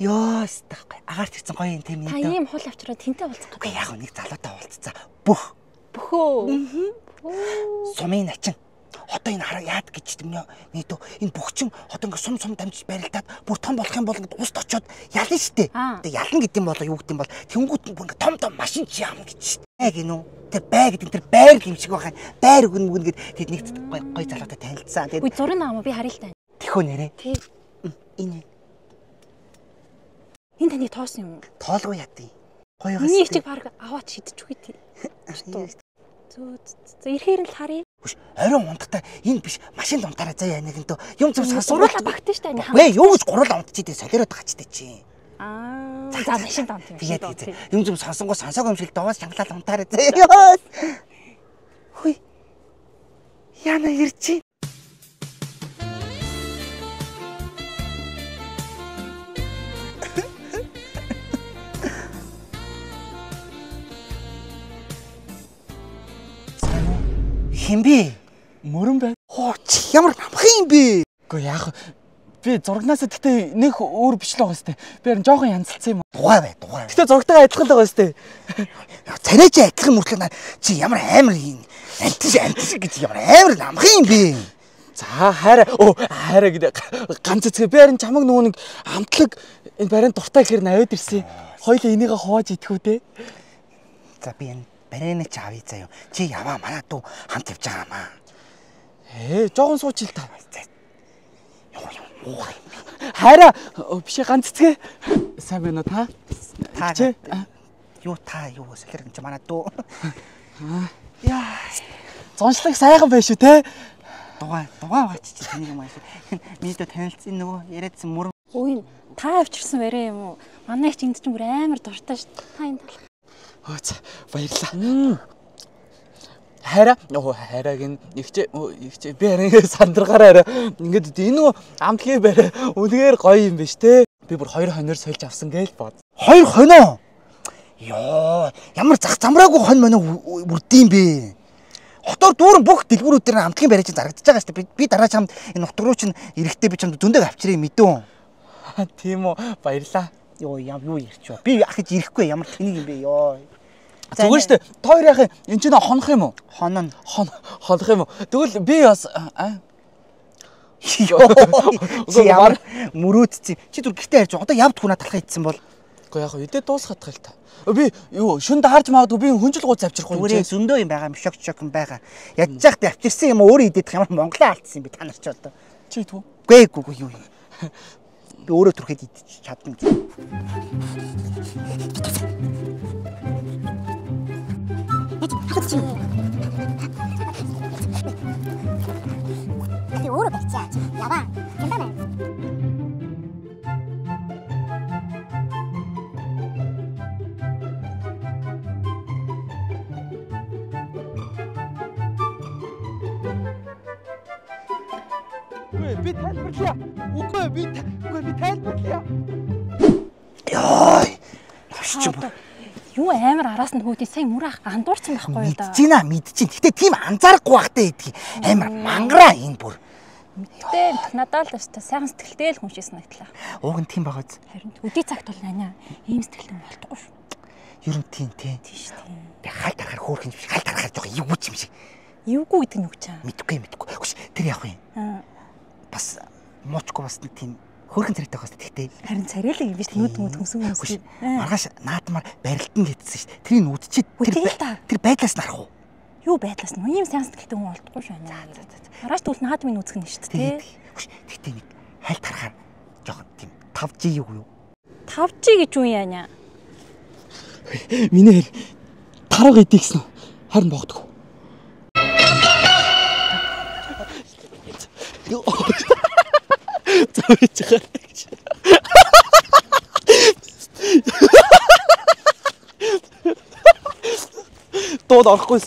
Ёо, стахгүй. Агаарт ирсэн гоё юм тийм Та ийм хул авчраа тэнтэй болцох гэдэг. Яг нэг залуутай уулзцаа. Бөхөө. Сумын начин. Одоо энэ хараа яад гэж тэмнэ нийтөө энэ бөхчин одоо ингээ сум дамжиж барилдаад бүр том болох юм бол ингээ уст очоод ялна штэ. Тэгээ ялна гэдэг юм бол юу гэдэг юм бол тэнгуут нь ингээ том машин чи ам гэж штэ. Гинүү. Тэр бай гэдэг тэр байр юм шиг байхаа. Байр өгнө гээд тэд нэг гоё залуутай танилцсан. Тэгээд үгүй зураг наа би харъя л тань. Тэхөө нэрээ. Тий. Энэ таны тоосон юм уу? Тоолгүй яа тий. Гоё гас. Миний ичиг баг аваад шидэж үгүй тий. Зөө ирэхээр л харъя. Хүш оройн унтахтай энэ биш машин унтаараа заяа нэг энэ юм зөв сургуулаа багт штэ энэ. Вэ юу гэж гурал унтчих дээ солиороод гачтай чи. За машин унт юм шиг. Юм зөв сонсонгоо сонсоог юм шиг доос шангалал унтаараа заяа. Хүй. Яна ирчих. Химби мөрөн бай. Хоо чи ямар намхан юм бэ? Гэхдээ яах би зурагнаас гэхдээ нэг өөр бичлэг байгаа сте. Би харин жоохон янзлцсан юм. Дугай. Гэхдээ зурагтайгаа адилхан л байгаа сте. Царайч адилхан мөртлөө чи ямар амар юм. Антиш гэж ямар амар намхан юм бэ? За хайраа гэдэг ганц цэцгээ би харин чамаг нөгөө нэг амтлаг энэ баринд дуртай гэхээр навид ирсэн. Хоёул энийгээ хувааж идэхүү те. За би энэ барины ч авъя заяа. Чи яваа манай дүү хамт явж байгаа маа. Жоохон сууч ил та. Юу. Хайраа биш ганц цэцгээ. Сайн байна уу та? Та юу солиор юм чи манай дүү. Яа. Зоншлог сайхан байна шүү те. Дугаа баач чи таны юм ааш. Минийдээ танилцсан нөгөө яриадсан мөрөн. Үй та авчирсан барай юм уу? Манай ч энд чинь бүр амар дуртай шүү. Та энэ талах. Баярлалаа. Хайрааг ихчээ би харин сандрагаараа ингээд энэ нөгөө амтгийн барай үнэхээр гоё юм биш те. Би бүр 2 хоноор сольж авсан гээл бод. 2 хоноо. Йоо, ямар зах замраагүй хон мөнө бүрдэм бэ? Хотоор дүүрэн бүх дэлгүүрүүд дээр амтгийн барай чинь зарагдаж байгаа шүү дээ. Би дараа чамд энэ нутг руу чинь эрэхтэй би чамд дүндэг авчирыг мэдэн. Тийм үү, баярлалаа. Юу ярьч вэ? Би ах гэж ирэхгүй ямар тэнийг юм бэ ёо. Зүгээр шүү дээ. Тоор яах юм? Энд чинь хонох юм уу? Хонох юм уу? Тэгвэл би бас чи ямар мөрөөдсөн. Чи зүр гэртээ харж одоо явд хүнаа талхаа идсэн бол. Уу яг идэ дуусгах хэл та. Би шүн даарж магадгүй би хүнжил гуйц авчрахгүй юм. Зүгээр зөндөө юм байгаа юм шок юм байгаа. Ядчих та авчирсан юм өөрөө идэх ямар Монголоо алдсан юм би та нар ч одоо. Чи түү. Гээгүй юу. Би өөрөө түрхэд идчих чадна. 그 오로 백지야. 야봐. 괜찮아. 왜 비탈불이야? 우거야 왜 비탈불이야? Яа. Навшиж юм. Юу амар араас нь хөөдөө сайн мөр андуурсан байхгүй юу да. Мэдчихин. Гэтэ тийм анзаарахгүй байхтай идэх. Амар мангара энэ бүр. Мэдээ надад л өстой сайхан сэтгэлтэй л хүн шиг санагдлаа. Уг нь тийм байгааз. Харин өдий цагт бол аниа ийм сэтгэлтэй болтгоо шүү. Ер нь тийм. Тийш тийм. Би хальт харахаар хөөрхөн юм шиг хальт харахаар жоо эвгүй юм шиг. Эвгүй гэдэг нь үг чам. Мэдгүй. Хүш тэр явах юм. Бас муучгүй бас нэг тийм хөөрхөн царайтай байх хэрэгтэй гэхдээ харин царайлаг юм биш нүд хөмсөн хүмүүс. Маргааш наадмаар барилтан гэдсэн шүү дээ. Тэрийг үдчихэд тэр байдлаас нь харах уу? Юу байдлаас нь ийм сайн сэтгэлтэй хүн болдгоо шүү аниа. Маргааш тэгвэл наадмын үзэх нь шүү дээ. Гэхдээ нэг хальт харахаар жоохон тийм 5G юу? 5G гэж юу юм аниа? Миний тарга идэх гэсэн харин богдгоо. Зовж байгаа гэж. Доод орохгүй.